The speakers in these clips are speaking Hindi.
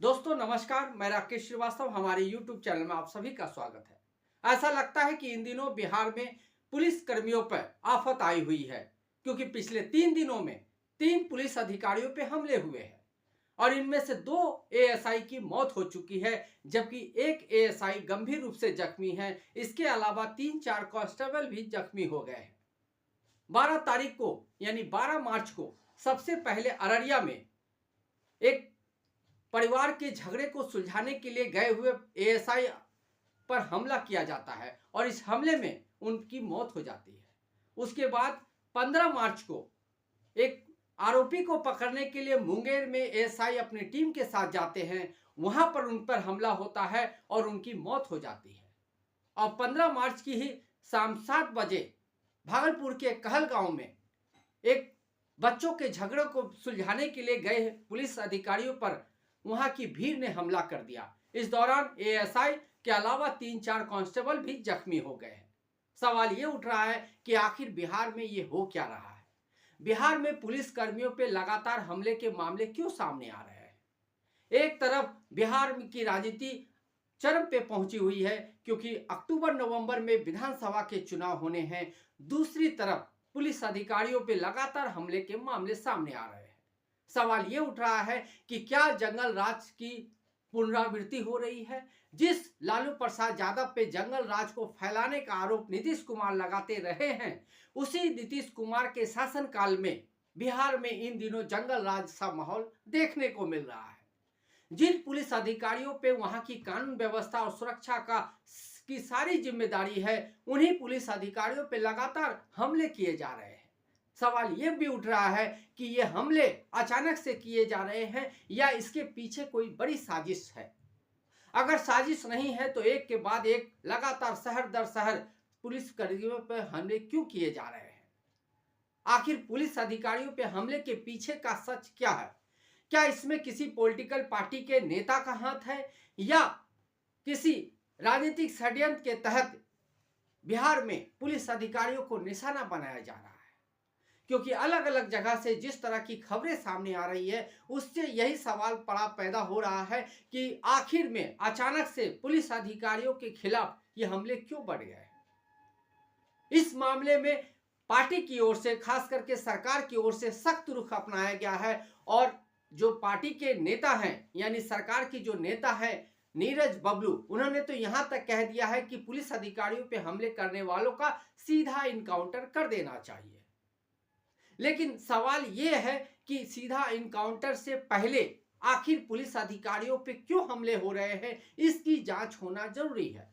दोस्तों नमस्कार, मैं राकेश श्रीवास्तव हमारे YouTube चैनल में आप सभी का स्वागत है। ऐसा लगता है कि इन दिनों बिहार में पुलिस कर्मियों पर आफत आई हुई है, क्योंकि पिछले 3 दिनों में 3 पुलिस अधिकारियों पर हमले हुए हैं और इनमें से 2 ASI की मौत हो चुकी है, जबकि एक ASI गंभीर रूप से जख्मी है। इसके अलावा 3-4 कांस्टेबल भी जख्मी हो गए हैं। 12 तारीख को यानी 12 मार्च को सबसे पहले अररिया में एक परिवार के झगड़े को सुलझाने के लिए गए हुए ASI पर हमला किया जाता है और इस हमले में उनकी मौत हो जाती है। उसके बाद 15 मार्च को एक आरोपी को पकड़ने के लिए मुंगेर में ASI अपनी टीम के साथ जाते हैं, वहां पर उन पर हमला होता है और उनकी मौत हो जाती है। और 15 मार्च की ही शाम 7 बजे भागलपुर के कहलगांव में एक बच्चों के झगड़े को सुलझाने के लिए गए पुलिस अधिकारियों पर वहां की भीड़ ने हमला कर दिया। इस दौरान ASI के अलावा 3-4 कांस्टेबल भी जख्मी हो गए हैं। सवाल ये उठ रहा है कि आखिर बिहार में ये हो क्या रहा है? बिहार में पुलिस कर्मियों पे लगातार हमले के मामले क्यों सामने आ रहे हैं? एक तरफ बिहार की राजनीति चरम पे पहुंची हुई है, क्योंकि अक्टूबर नवंबर में विधानसभा के चुनाव होने हैं। दूसरी तरफ पुलिस अधिकारियों पे लगातार हमले के मामले सामने आ रहे हैं। सवाल ये उठ रहा है कि क्या जंगल राज की पुनरावृत्ति हो रही है? जिस लालू प्रसाद यादव पे जंगल राज को फैलाने का आरोप नीतीश कुमार लगाते रहे हैं, उसी नीतीश कुमार के शासनकाल में बिहार में इन दिनों जंगल राज सा माहौल देखने को मिल रहा है। जिन पुलिस अधिकारियों पे वहां की कानून व्यवस्था और सुरक्षा की सारी जिम्मेदारी है, उन्हीं पुलिस अधिकारियों पे लगातार हमले किए जा रहे हैं। सवाल यह भी उठ रहा है कि ये हमले अचानक से किए जा रहे हैं या इसके पीछे कोई बड़ी साजिश है। अगर साजिश नहीं है तो एक के बाद एक लगातार शहर दर शहर पुलिस कर्मियों पर हमले क्यों किए जा रहे हैं? आखिर पुलिस अधिकारियों पर हमले के पीछे का सच क्या है? क्या इसमें किसी पॉलिटिकल पार्टी के नेता का हाथ है या किसी राजनीतिक षड्यंत्र के तहत बिहार में पुलिस अधिकारियों को निशाना बनाया जा रहा है? क्योंकि अलग अलग जगह से जिस तरह की खबरें सामने आ रही है, उससे यही सवाल पैदा हो रहा है कि आखिर में अचानक से पुलिस अधिकारियों के खिलाफ ये हमले क्यों बढ़ गए। इस मामले में पार्टी की ओर से, खास करके सरकार की ओर से सख्त रुख अपनाया गया है और जो पार्टी के नेता हैं, यानी सरकार की जो नेता है नीरज बबलू, उन्होंने तो यहां तक कह दिया है कि पुलिस अधिकारियों पे हमले करने वालों का सीधा इनकाउंटर कर देना चाहिए। लेकिन सवाल यह है कि सीधा इनकाउंटर से पहले आखिर पुलिस अधिकारियों पे क्यों हमले हो रहे हैं, इसकी जांच होना जरूरी है।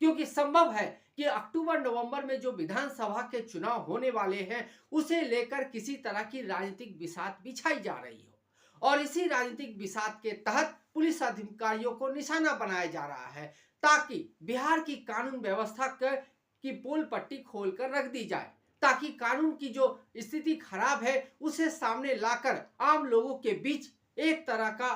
क्योंकि संभव है कि अक्टूबर नवंबर में जो विधानसभा के चुनाव होने वाले हैं, उसे लेकर किसी तरह की राजनीतिक बिसात बिछाई जा रही हो और इसी राजनीतिक बिसात के तहत पुलिस अधिकारियों को निशाना बनाया जा रहा है, ताकि बिहार की कानून व्यवस्था की पोल पट्टी खोलकर रख दी जाए, ताकि कानून की जो स्थिति खराब है उसे सामने लाकर आम लोगों के बीच एक तरह का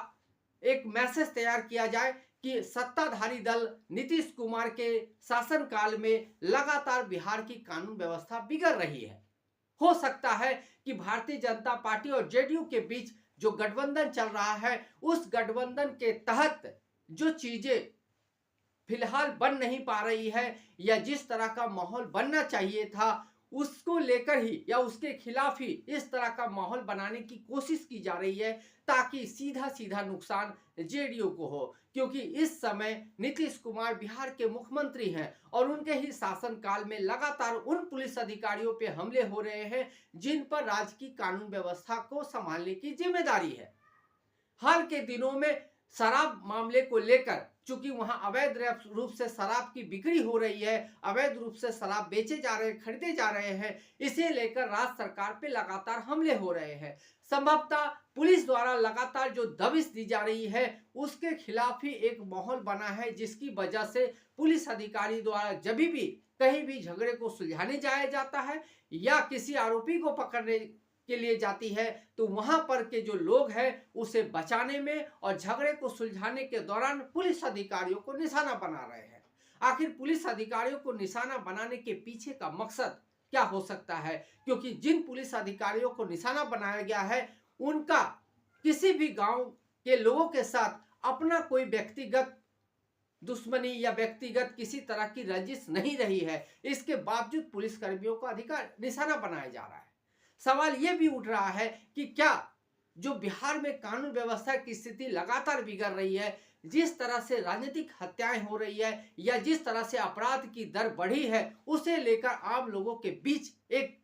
एक मैसेज तैयार किया जाए कि सत्ताधारी दल नीतीश कुमार के शासनकाल में लगातार बिहार की कानून व्यवस्था बिगड़ रही है। हो सकता है कि भारतीय जनता पार्टी और जेडीयू के बीच जो गठबंधन चल रहा है, उस गठबंधन के तहत जो चीजें फिलहाल बन नहीं पा रही है या जिस तरह का माहौल बनना चाहिए था, उसको लेकर ही या उसके खिलाफ ही इस तरह का माहौल बनाने की कोशिश की जा रही है, ताकि सीधा सीधा नुकसान जेडीयू को हो। क्योंकि इस समय नीतीश कुमार बिहार के मुख्यमंत्री हैं और उनके ही शासनकाल में लगातार उन पुलिस अधिकारियों पे हमले हो रहे हैं जिन पर राज्य की कानून व्यवस्था को संभालने की जिम्मेदारी है। हाल के दिनों में शराब मामले को लेकर, चूंकि वहां अवैध रूप से शराब की बिक्री हो रही है, अवैध रूप से शराब बेचे जा रहे हैं, खरीदे जा रहे हैं, इसे लेकर राज्य सरकार पे लगातार हमले हो रहे हैं। संभवतः पुलिस द्वारा लगातार जो दबिश दी जा रही है, उसके खिलाफ ही एक माहौल बना है, जिसकी वजह से पुलिस अधिकारी द्वारा जब भी कहीं भी झगड़े को सुलझाने जाया जाता है या किसी आरोपी को पकड़ने के लिए जाती है, तो वहां पर के जो लोग हैं उसे बचाने में और झगड़े को सुलझाने के दौरान पुलिस अधिकारियों को निशाना बना रहे हैं। आखिर पुलिस अधिकारियों को निशाना बनाने के पीछे का मकसद क्या हो सकता है? क्योंकि जिन पुलिस अधिकारियों को निशाना बनाया गया है, उनका किसी भी गांव के लोगों के साथ अपना कोई व्यक्तिगत दुश्मनी या व्यक्तिगत किसी तरह की रंजिश नहीं रही है। इसके बावजूद पुलिसकर्मियों का अधिकार निशाना बनाया जा रहा है। सवाल यह भी उठ रहा है कि क्या जो बिहार में कानून व्यवस्था की स्थिति लगातार बिगड़ रही है, जिस तरह से राजनीतिक हत्याएं हो रही है या जिस तरह से अपराध की दर बढ़ी है, उसे लेकर आम लोगों के बीच एक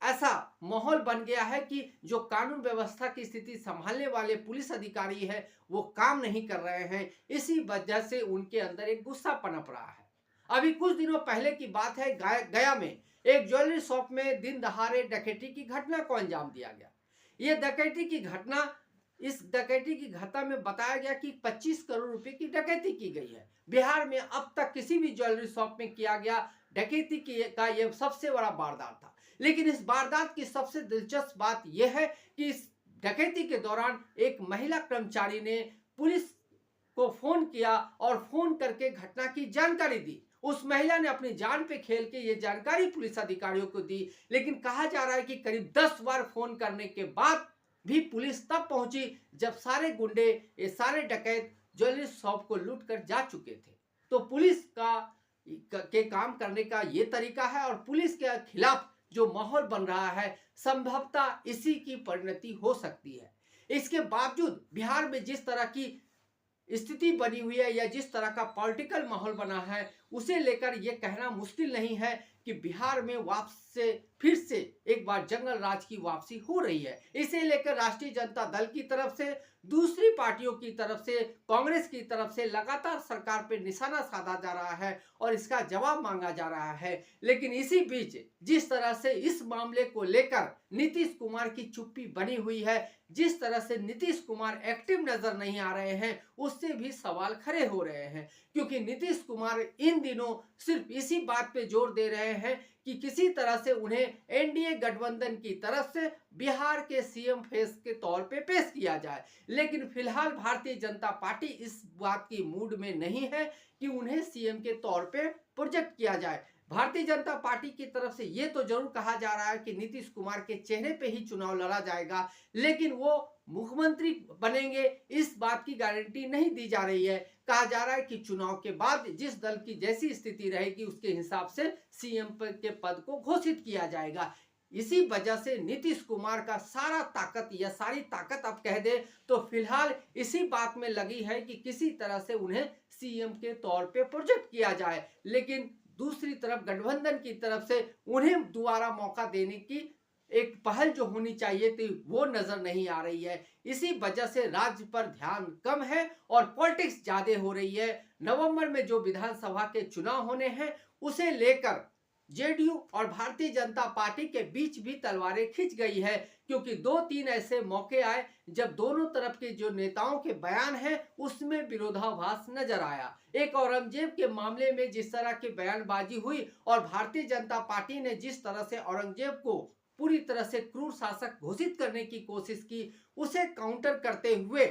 ऐसा माहौल बन गया है कि जो कानून व्यवस्था की स्थिति संभालने वाले पुलिस अधिकारी है वो काम नहीं कर रहे हैं। इसी वजह से उनके अंदर एक गुस्सा पनप रहा है। अभी कुछ दिनों पहले की बात है, गया में एक ज्वेलरी शॉप में दिन दहाड़े डकैती की घटना को अंजाम दिया गया। यह डकैती की घटना, इस डकैती की घटना में बताया गया कि 25 करोड़ रुपए की डकैती की गई है। बिहार में अब तक किसी भी ज्वेलरी शॉप में किया गया डकैती का यह सबसे बड़ा वारदात था। लेकिन इस वारदात की सबसे दिलचस्प बात यह है कि इस डकैती के दौरान एक महिला कर्मचारी ने पुलिस को फोन किया और फोन करके घटना की जानकारी दी। उस महिला ने अपनी जान पे खेल के ये जानकारी पुलिस अधिकारियों को दी, लेकिन कहा जा रहा है कि करीब 10 बार फोन करने के बाद भी पुलिस तब पहुंची जब सारे गुंडे, ये सारे डकैत ज्वेलरी शॉप को लूट कर जा चुके थे। तो पुलिस के काम करने का ये तरीका है और पुलिस के खिलाफ जो माहौल बन रहा है, संभवतः इसी की परिणति हो सकती है। इसके बावजूद बिहार में जिस तरह की स्थिति बनी हुई है या जिस तरह का पॉलिटिकल माहौल बना है, उसे लेकर यह कहना मुश्किल नहीं है कि बिहार में फिर से एक बार जंगल राज की वापसी हो रही है। इसे लेकर राष्ट्रीय जनता दल की तरफ से, दूसरी पार्टियों की तरफ से, कांग्रेस की तरफ से लगातार सरकार पर निशाना साधा जा रहा है और इसका जवाब मांगा जा रहा है। लेकिन इसी बीच जिस तरह से इस मामले को लेकर नीतीश कुमार की चुप्पी बनी हुई है, जिस तरह से नीतीश कुमार एक्टिव नजर नहीं आ रहे हैं, उससे भी सवाल खड़े हो रहे हैं। क्योंकि नीतीश कुमार इन दिनों सिर्फ इसी बात पे जोर दे रहे हैं कि किसी तरह से उन्हें एनडीए गठबंधन की तरफ से बिहार के सीएम फेस के तौर पे पेश किया जाए। लेकिन फिलहाल भारतीय जनता पार्टी इस बात की मूड में नहीं है कि उन्हें सीएम के तौर पे प्रोजेक्ट किया जाए। भारतीय जनता पार्टी की तरफ से ये तो जरूर कहा जा रहा है कि नीतीश कुमार के चेहरे पे ही चुनाव लड़ा जाएगा, लेकिन वो मुख्यमंत्री बनेंगे इस बात की गारंटी नहीं दी जा रही है। कहा जा रहा है कि चुनाव के बाद जिस दल की जैसी स्थिति रहेगी उसके हिसाब से सीएम के पद को घोषित किया जाएगा। इसी वजह से नीतीश कुमार का सारा ताकत या सारी ताकत आप कह दे तो फिलहाल इसी बात में लगी है कि किसी तरह से उन्हें सीएम के तौर पे प्रोजेक्ट किया जाए। लेकिन दूसरी तरफ गठबंधन की तरफ से उन्हें दोबारा मौका देने की एक पहल जो होनी चाहिए थी वो नजर नहीं आ रही है। इसी वजह से राज्य पर ध्यान कम है और पॉलिटिक्स ज्यादा हो रही है। नवंबर में जो विधानसभा के चुनाव होने हैं उसे लेकर जेडीयू और भारतीय जनता पार्टी के बीच भी तलवारें खिंच गई है, क्योंकि 2-3 ऐसे मौके आए जब दोनों तरफ के जो नेताओं के बयान हैं उसमें विरोधाभास नजर आया। एक औरंगजेब के मामले में जिस तरह की बयानबाजी हुई और भारतीय जनता पार्टी ने जिस तरह से औरंगजेब को पूरी तरह से क्रूर शासक घोषित करने की कोशिश की, उसे काउंटर करते हुए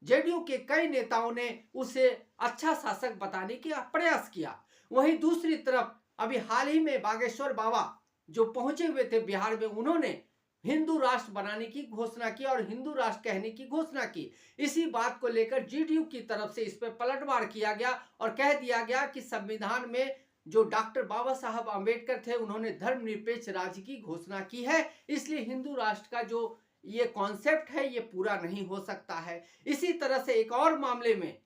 जेडीयू के कई नेताओं ने उसे अच्छा शासक बताने का प्रयास किया। वहीं दूसरी तरफ अभी हाल ही में बागेश्वर बाबा जो पहुंचे हुए थे बिहार में, उन्होंने हिंदू राष्ट्र बनाने की घोषणा की और हिंदू राष्ट्र कहने की घोषणा की। इसी बात को लेकर जेडीयू की तरफ से इस पर पलटवार किया गया और कह दिया गया कि संविधान में जो डॉक्टर बाबा साहब आम्बेडकर थे उन्होंने धर्मनिरपेक्ष राज्य की घोषणा की है, इसलिए हिंदू राष्ट्र का जो ये कॉन्सेप्ट है ये पूरा नहीं हो सकता है। इसी तरह से एक और मामले में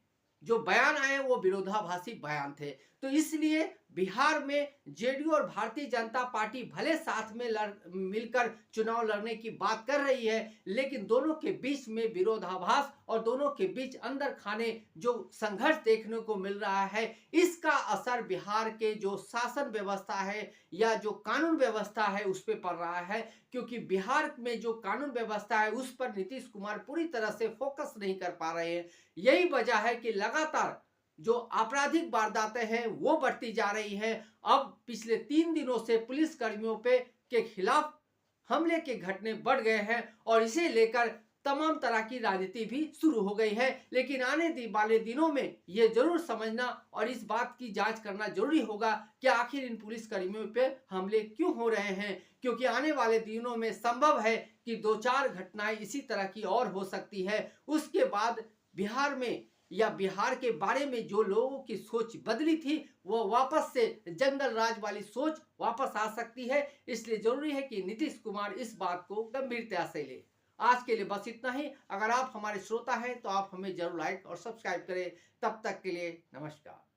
जो बयान आए वो विरोधाभासी बयान थे। तो इसलिए बिहार में जेडीयू और भारतीय जनता पार्टी भले साथ में मिलकर चुनाव लड़ने की बात कर रही है, लेकिन दोनों के बीच में विरोधाभास और दोनों के बीच अंदर खाने जो संघर्ष देखने को मिल रहा है, इसका असर बिहार के जो शासन व्यवस्था है या जो कानून व्यवस्था है उस पर पड़ रहा है। क्योंकि बिहार में जो कानून व्यवस्था है उस पर नीतीश कुमार पूरी तरह से फोकस नहीं कर पा रहे हैं। यही वजह है कि लगातार जो आपराधिक वारदातें हैं वो बढ़ती जा रही है। अब पिछले 3 दिनों से पुलिस कर्मियों के खिलाफ हमले के घटने बढ़ गए हैं और इसे लेकर तमाम तरह की राजनीति भी शुरू हो गई है। लेकिन आने वाले दिनों में ये जरूर समझना और इस बात की जांच करना जरूरी होगा कि आखिर इन पुलिस कर्मियों पे हमले क्यों हो रहे हैं, क्योंकि आने वाले दिनों में संभव है कि 2-4 घटनाएं इसी तरह की और हो सकती है, उसके बाद बिहार में या बिहार के बारे में जो लोगों की सोच बदली थी वो वापस से जंगल राज वाली सोच वापस आ सकती है। इसलिए जरूरी है कि नीतीश कुमार इस बात को गंभीरता से ले। आज के लिए बस इतना ही। अगर आप हमारे श्रोता हैं तो आप हमें जरूर लाइक और सब्सक्राइब करें। तब तक के लिए नमस्कार।